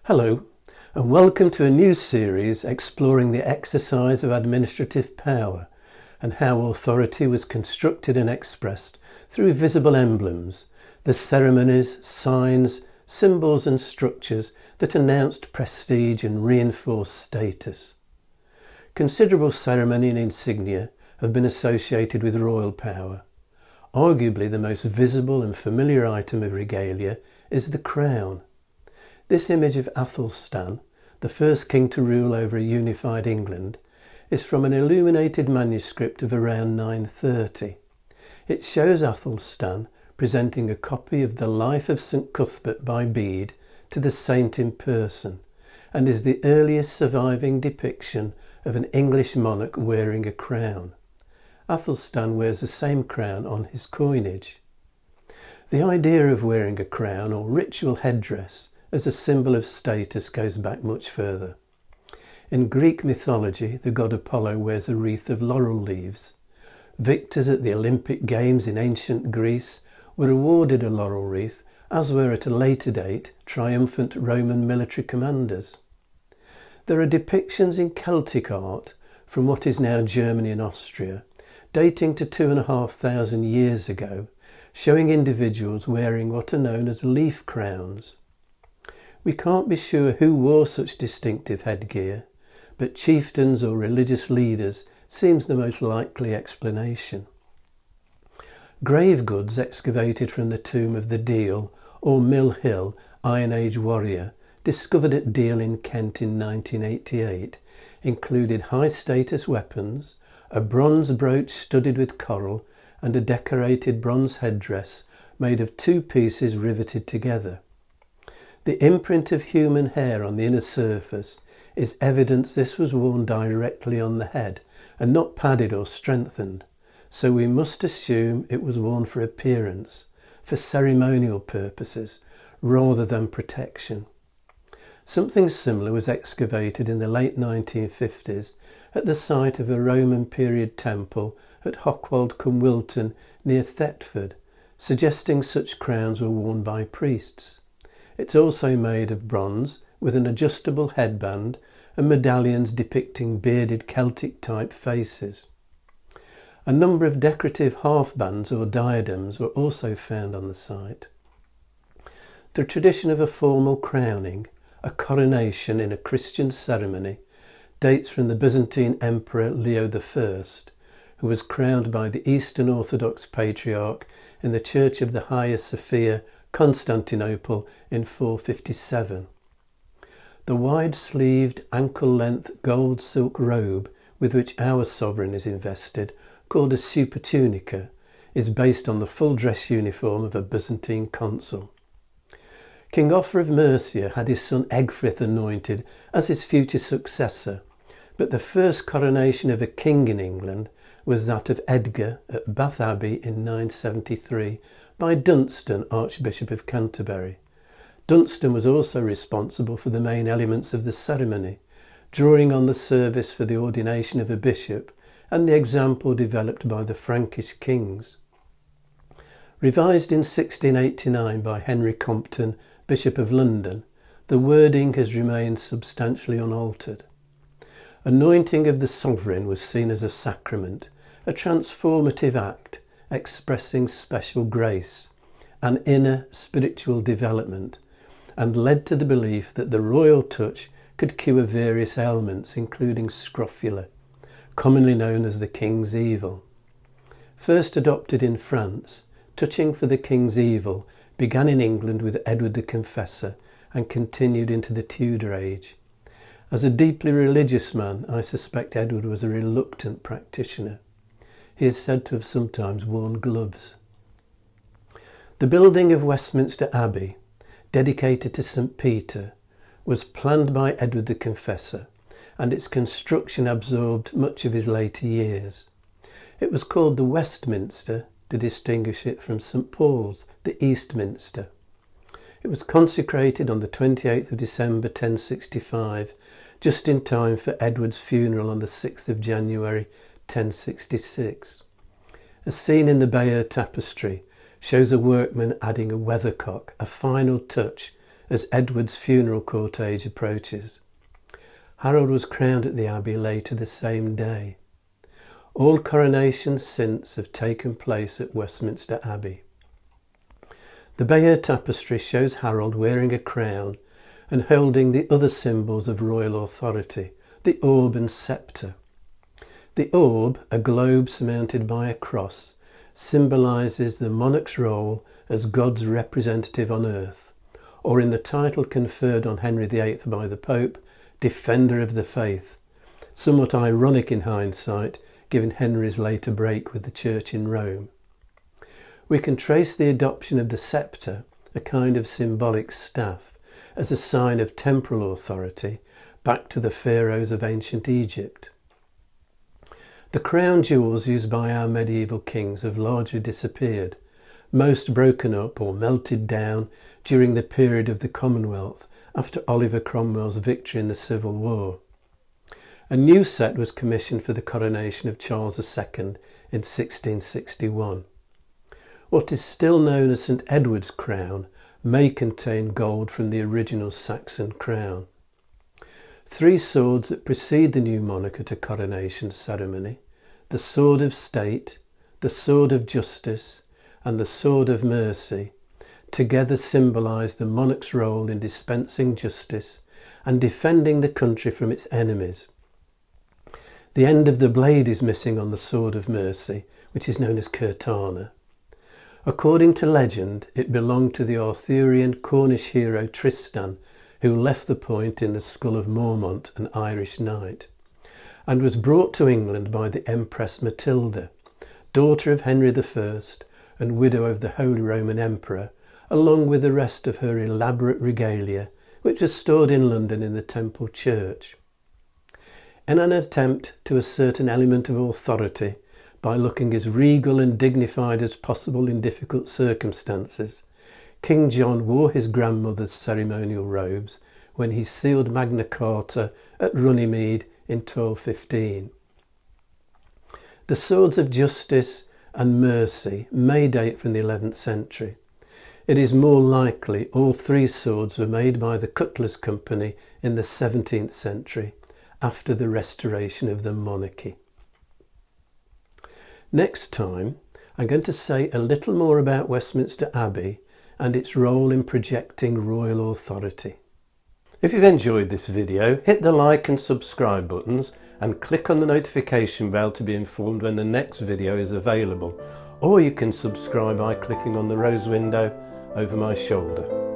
Hello, and welcome to a new series exploring the exercise of administrative power and how authority was constructed and expressed through visible emblems, the ceremonies, signs, symbols and structures that announced prestige and reinforced status. Considerable ceremony and insignia have been associated with royal power. Arguably the most visible and familiar item of regalia is the crown. This image of Athelstan, the first king to rule over a unified England, is from an illuminated manuscript of around 930. It shows Athelstan presenting a copy of the Life of St Cuthbert by Bede to the saint in person, and is the earliest surviving depiction of an English monarch wearing a crown. Athelstan wears the same crown on his coinage. The idea of wearing a crown or ritual headdress as a symbol of status goes back much further. In Greek mythology, the god Apollo wears a wreath of laurel leaves. Victors at the Olympic Games in ancient Greece were awarded a laurel wreath, as were at a later date triumphant Roman military commanders. There are depictions in Celtic art from what is now Germany and Austria, dating to 2,500 years ago, showing individuals wearing what are known as leaf crowns. We can't be sure who wore such distinctive headgear, but chieftains or religious leaders seems the most likely explanation. Grave goods excavated from the tomb of the Deal or Mill Hill Iron Age warrior, discovered at Deal in Kent in 1988, included high-status weapons, a bronze brooch studded with coral, and a decorated bronze headdress made of two pieces riveted together. The imprint of human hair on the inner surface is evidence this was worn directly on the head and not padded or strengthened, so we must assume it was worn for appearance, for ceremonial purposes, rather than protection. Something similar was excavated in the late 1950s at the site of a Roman period temple at Hochwald-cum-Wilton near Thetford, suggesting such crowns were worn by priests. It's also made of bronze with an adjustable headband and medallions depicting bearded Celtic-type faces. A number of decorative half-bands or diadems were also found on the site. The tradition of a formal crowning, a coronation in a Christian ceremony, dates from the Byzantine Emperor Leo I, who was crowned by the Eastern Orthodox Patriarch in the Church of the Hagia Sophia, Constantinople in 457. The wide-sleeved, ankle-length gold silk robe with which our sovereign is invested, called a supertunica, is based on the full dress uniform of a Byzantine consul. King Offa of Mercia had his son Egfrith anointed as his future successor, but the first coronation of a king in England was that of Edgar at Bath Abbey in 973 by Dunstan, Archbishop of Canterbury. Dunstan was also responsible for the main elements of the ceremony, drawing on the service for the ordination of a bishop and the example developed by the Frankish kings. Revised in 1689 by Henry Compton, Bishop of London, the wording has remained substantially unaltered. Anointing of the sovereign was seen as a sacrament, a transformative act expressing special grace, an inner spiritual development, and led to the belief that the royal touch could cure various ailments, including scrofula, commonly known as the king's evil. First adopted in France, touching for the king's evil began in England with Edward the Confessor and continued into the Tudor age. As a deeply religious man, I suspect Edward was a reluctant practitioner. He is said to have sometimes worn gloves. The building of Westminster Abbey, dedicated to St Peter, was planned by Edward the Confessor, and its construction absorbed much of his later years. It was called the Westminster to distinguish it from St Paul's, the Eastminster. It was consecrated on the 28th of December 1065, just in time for Edward's funeral on the 6th of January 1066. A scene in the Bayeux Tapestry shows a workman adding a weathercock, a final touch as Edward's funeral cortege approaches. Harold was crowned at the Abbey later the same day. All coronations since have taken place at Westminster Abbey. The Bayeux Tapestry shows Harold wearing a crown and holding the other symbols of royal authority, the orb and sceptre. The orb, a globe surmounted by a cross, symbolises the monarch's role as God's representative on earth, or in the title conferred on Henry VIII by the Pope, Defender of the Faith, somewhat ironic in hindsight, given Henry's later break with the Church in Rome. We can trace the adoption of the sceptre, a kind of symbolic staff, as a sign of temporal authority, back to the pharaohs of ancient Egypt. The crown jewels used by our medieval kings have largely disappeared, most broken up or melted down during the period of the Commonwealth after Oliver Cromwell's victory in the Civil War. A new set was commissioned for the coronation of Charles II in 1661. What is still known as St Edward's crown may contain gold from the original Saxon crown. 3 swords that precede the new monarch at a coronation ceremony, the sword of state, the sword of justice, and the sword of mercy, together symbolise the monarch's role in dispensing justice and defending the country from its enemies. The end of the blade is missing on the sword of mercy, which is known as curtana. According to legend, it belonged to the Arthurian Cornish hero Tristan, who left the point in the skull of Mormont, an Irish knight, and was brought to England by the Empress Matilda, daughter of Henry I and widow of the Holy Roman Emperor, along with the rest of her elaborate regalia, which was stored in London in the Temple Church. In an attempt to assert an element of authority by looking as regal and dignified as possible in difficult circumstances, King John wore his grandmother's ceremonial robes when he sealed Magna Carta at Runnymede in 1215. The swords of justice and mercy may date from the 11th century. It is more likely all 3 swords were made by the Cutler's Company in the 17th century, after the restoration of the monarchy. Next time, I'm going to say a little more about Westminster Abbey and its role in projecting royal authority. If you've enjoyed this video, hit the like and subscribe buttons and click on the notification bell to be informed when the next video is available, or you can subscribe by clicking on the rose window over my shoulder.